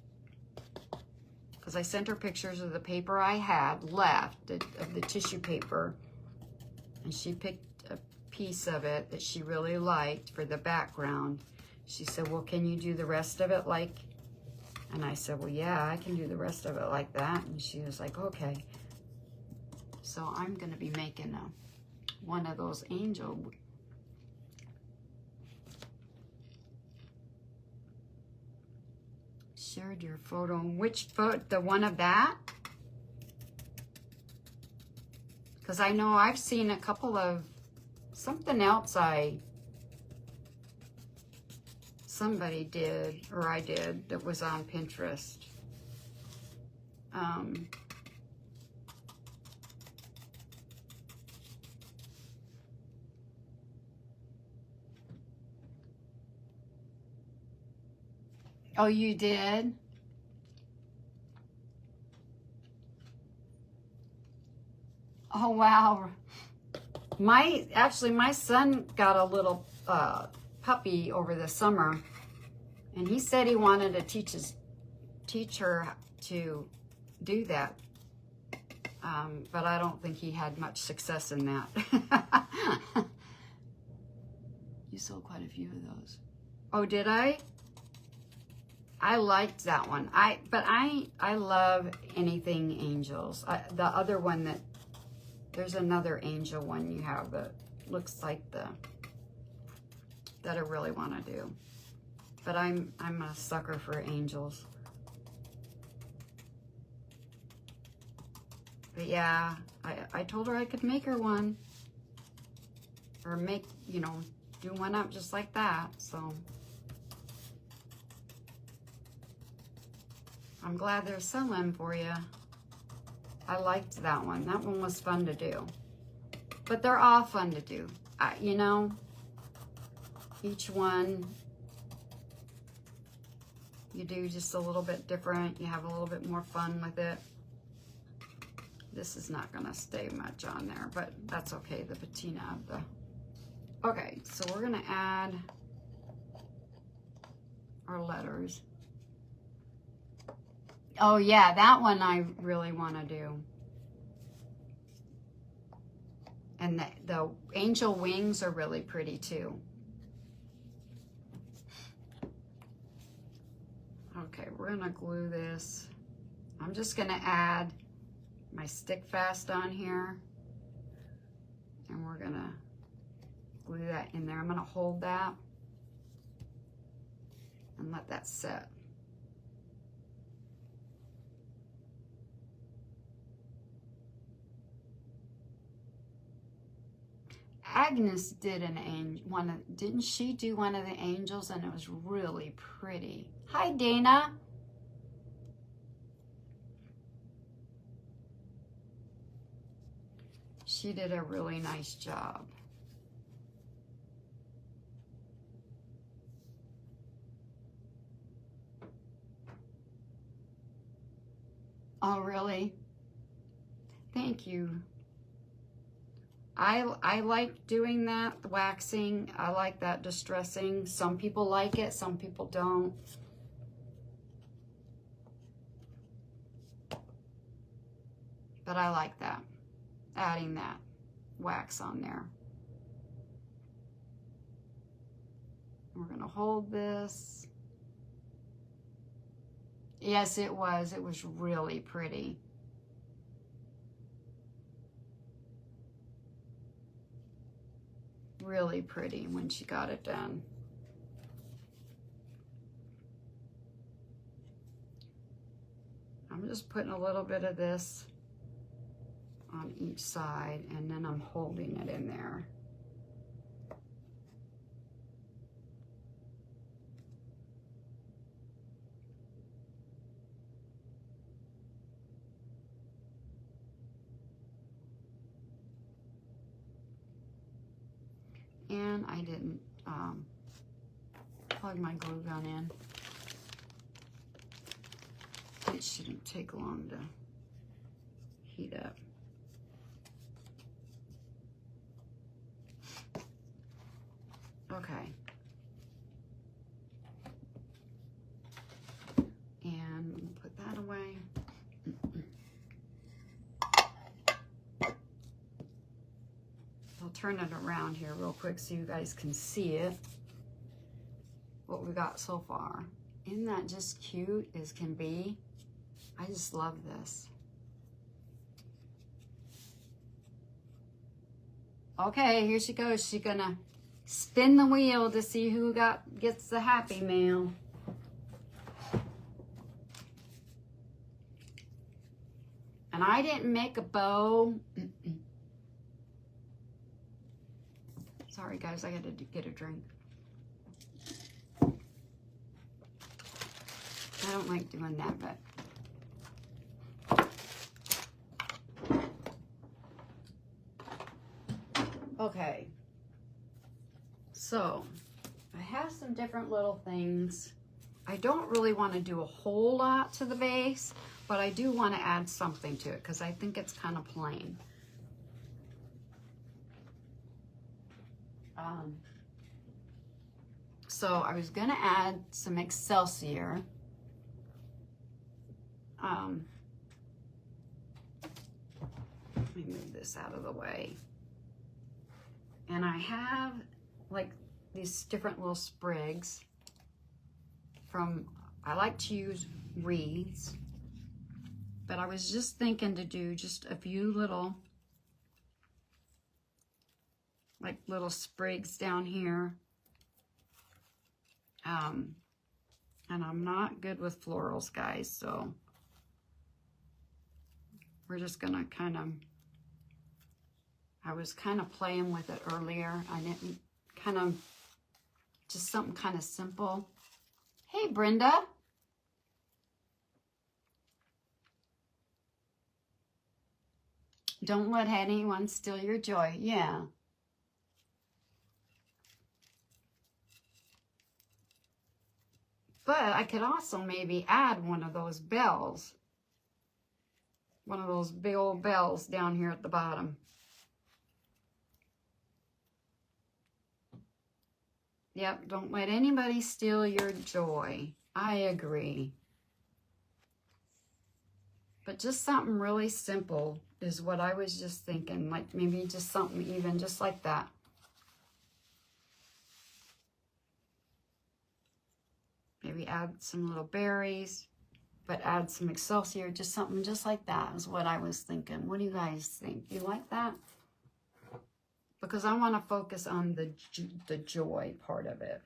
because I sent her pictures of the paper I had left, of the tissue paper, and she picked a piece of it that she really liked for the background. She said, well, can you do the rest of it like, and I said, well, yeah, I can do the rest of it like that. And she was like, okay. So I'm going to be making one of those angel. Shared your photo. Which photo? The one of that? Because I know I've seen a couple of something else somebody did, or I did, that was on Pinterest. Oh, you did? Oh, wow. Actually, my son got a little puppy over the summer, and he said he wanted to teach her to do that. But I don't think he had much success in that. You sold quite a few of those. Oh, did I? I liked that one. But I love anything angels. The other one there's another angel one you have that looks like that I really want to do. But I'm a sucker for angels. But yeah, I told her I could make her one. Or make, do one up just like that. So I'm glad they're selling for you. I liked that one. That one was fun to do. But they're all fun to do. Each one you do just a little bit different. You have a little bit more fun with it. This is not going to stay much on there, but that's okay. The patina of the... Okay, so we're going to add our letters. Oh yeah, that one I really want to do. And the angel wings are really pretty too. Okay, we're gonna glue this. I'm just gonna add my stick fast on here. And we're gonna glue that in there. I'm gonna hold that and let that set. Agnes did didn't she do one of the angels, and it was really pretty. Hi, Dana. She did a really nice job. Oh, really? Thank you. I like doing that, the waxing. I like that distressing. Some people like it, some people don't. But I like that, adding that wax on there. We're gonna hold this. Yes, it was really pretty. Really pretty when she got it done. I'm just putting a little bit of this on each side, and then I'm holding it in there. And I didn't plug my glue gun in. It shouldn't take long to heat up. Okay. And put that away. I'll turn it around here real quick so you guys can see it. What we got so far. Isn't that just cute as can be? I just love this. Okay, here she goes. She's gonna spin the wheel to see who gets the Happy Mail. And I didn't make a bow. Sorry guys, I gotta get a drink. I don't like doing that, but okay. So I have some different little things. I don't really want to do a whole lot to the base, but I do want to add something to it because I think it's kind of plain. So I was going to add some Excelsior. Let me move this out of the way. And I have like these different little sprigs from, I like to use wreaths, but I was just thinking to do just a few little, like little sprigs down here. And I'm not good with florals, guys, so we're just gonna I was kind of playing with it earlier. I didn't just something kind of simple. Hey, Brenda. Don't let anyone steal your joy. Yeah. But I could also maybe add one of those bells. One of those big old bells down here at the bottom. Yep, don't let anybody steal your joy. I agree. But just something really simple is what I was just thinking. Like maybe just something even just like that. Maybe add some little berries, but add some Excelsior, just something just like that is what I was thinking. What do you guys think? You like that? Because I want to focus on the joy part of it.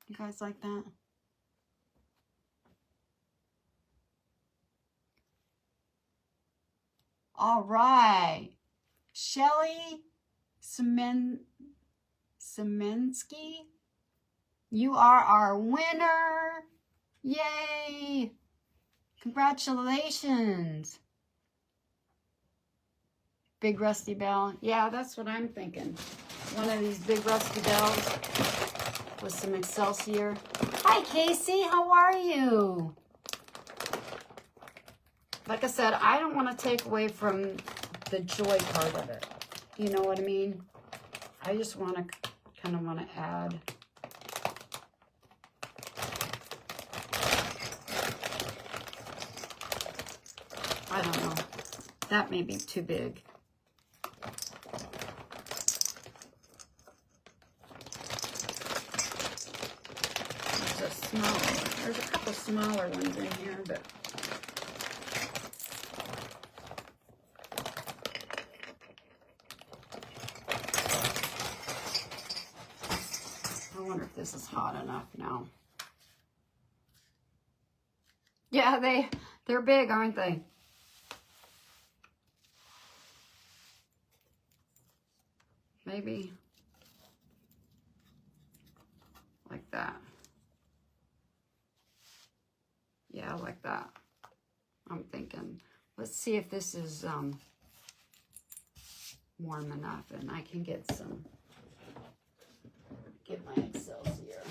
You guys like that? All right. Shelly Semensky, you are our winner. Yay. Congratulations. Big rusty bell. Yeah, that's what I'm thinking. One of these big rusty bells with some Excelsior. Hi, Casey. How are you? Like I said, I don't want to take away from the joy part of it. You know what I mean? I just want to kind of want to add. I don't know. That may be too big. There's a couple smaller ones in here, but I wonder if this is hot enough now. Yeah, they're big, aren't they? Maybe. like that. Yeah, like that. I'm thinking, let's see if this is warm enough and I can get my Excelsior.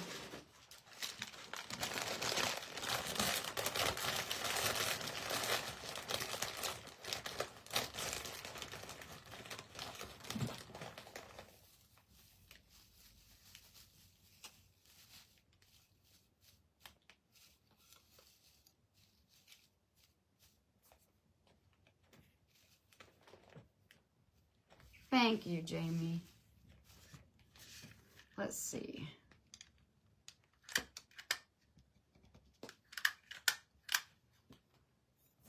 Thank you, Jamie. Let's see.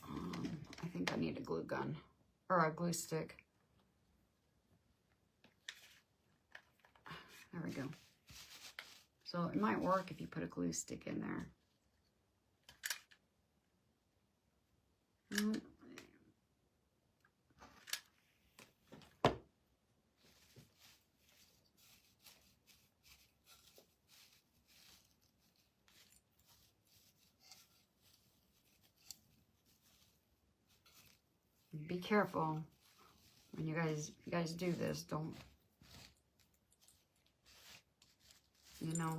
I think I need a glue gun or a glue stick. There we go. So it might work if you put a glue stick in there. Be careful when you guys do this. Don't, you know.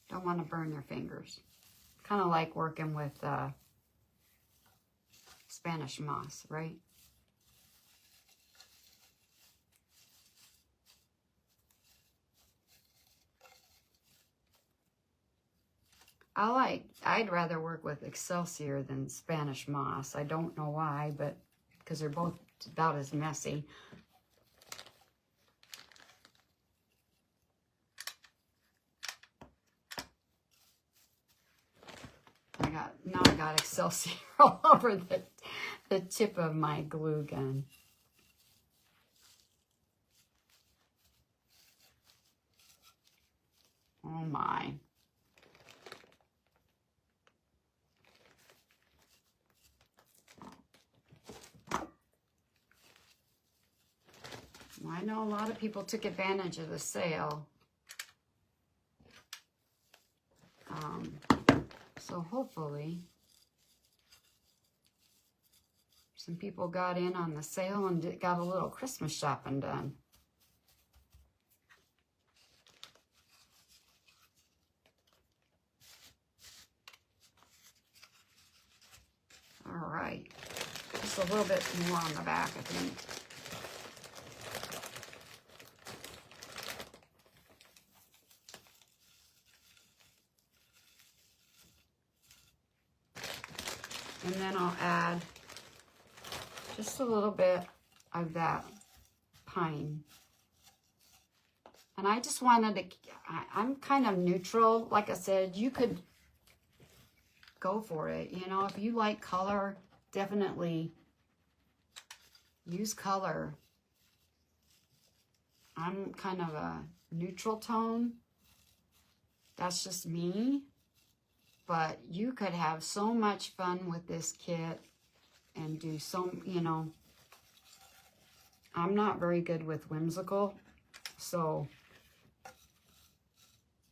Don't want to burn your fingers. Kind of like working with Spanish moss, right? I'd rather work with Excelsior than Spanish moss. I don't know why, but because they're both about as messy. Now I got Excelsior all over the tip of my glue gun. Oh my. Well, I know a lot of people took advantage of the sale. So hopefully some people got in on the sale and got a little Christmas shopping done. All right, just a little bit more on the back, I think. And then I'll add just a little bit of that pine. And I just wanted to, I'm kind of neutral. Like I said, you could go for it. You know, if you like color, definitely use color. I'm kind of a neutral tone. That's just me. But you could have so much fun with this kit and do so, you know, I'm not very good with whimsical, so,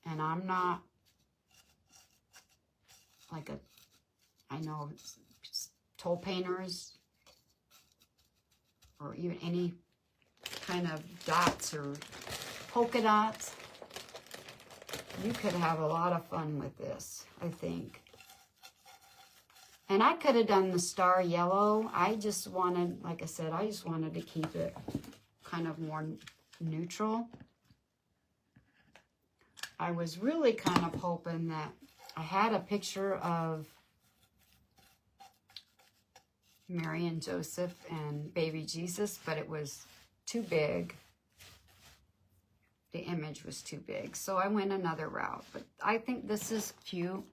and I'm not like I know toe painters or even any kind of dots or polka dots. You could have a lot of fun with this, I think. And I could have done the star yellow. I just wanted, like I said, I just wanted to keep it kind of more neutral. I was really kind of hoping that I had a picture of Mary and Joseph and baby Jesus, but it was too big. The image was too big, so I went another route. But I think this is cute.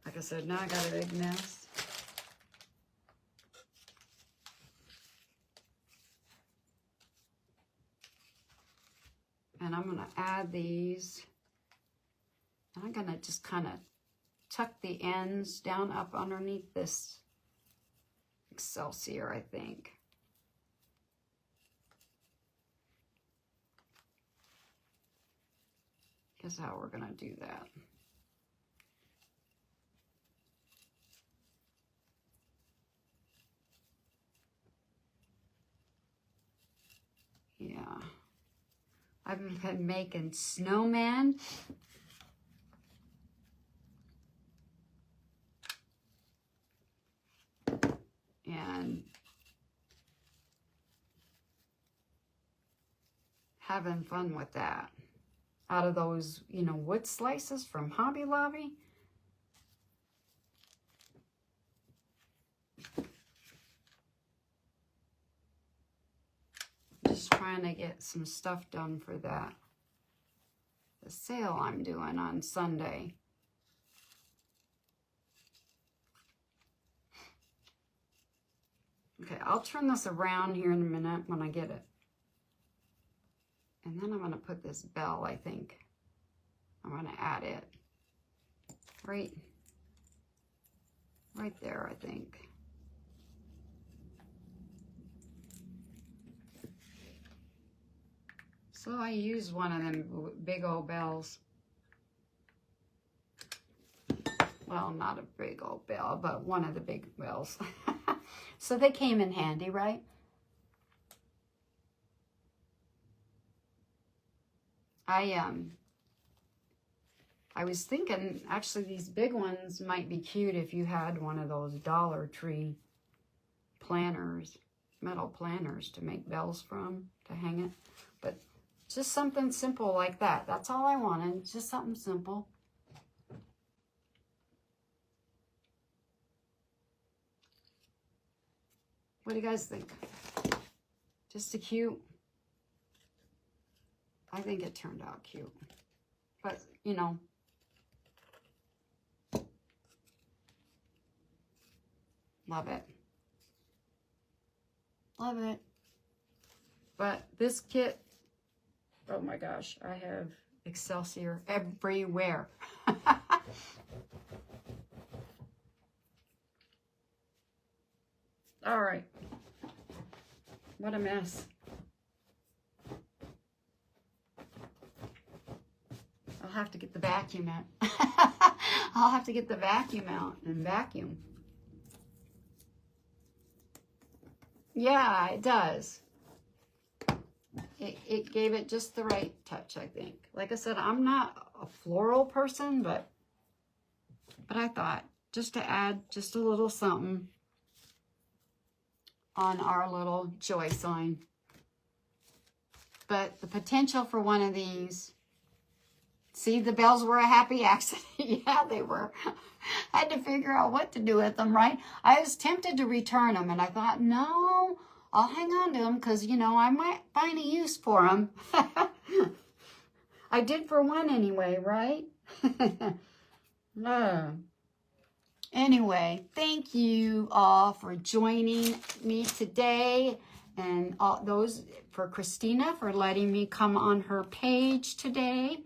Like I said, now I got a big mess. And I'm going to add these. And I'm going to just kind of tuck the ends down up underneath this Excelsior, I think. Is how we're gonna do that. Yeah. I've been making snowmen. And having fun with that. Out of those, you know, wood slices from Hobby Lobby. Just trying to get some stuff done for that. The sale I'm doing on Sunday. Okay, I'll turn this around here in a minute when I get it. And then I'm going to put this bell, I think. I'm going to add it right there, I think. So I use one of them big old bells. Well, not a big old bell, but one of the big bells. So they came in handy, right? I was thinking, actually, these big ones might be cute if you had one of those Dollar Tree planners, metal planners to make bells from, to hang it. But just something simple like that. That's all I wanted, just something simple. What do you guys think? Just a cute. I think it turned out cute. But, you know. Love it. Love it. But this kit, oh my gosh, I have Excelsior everywhere. All right. What a mess. I'll have to get the vacuum out. I'll have to get the vacuum out and vacuum. Yeah, it does. It gave it just the right touch, I think. Like I said, I'm not a floral person, but I thought just to add just a little something on our little joy sign. But the potential for one of these, see, the bells were a happy accident. Yeah, they were. I had to figure out what to do with them, right? I was tempted to return them, and I thought, no, I'll hang on to them because, you know, I might find a use for them. I did for one anyway, right? Anyway, thank you all for joining me today, and all those for Christina for letting me come on her page today.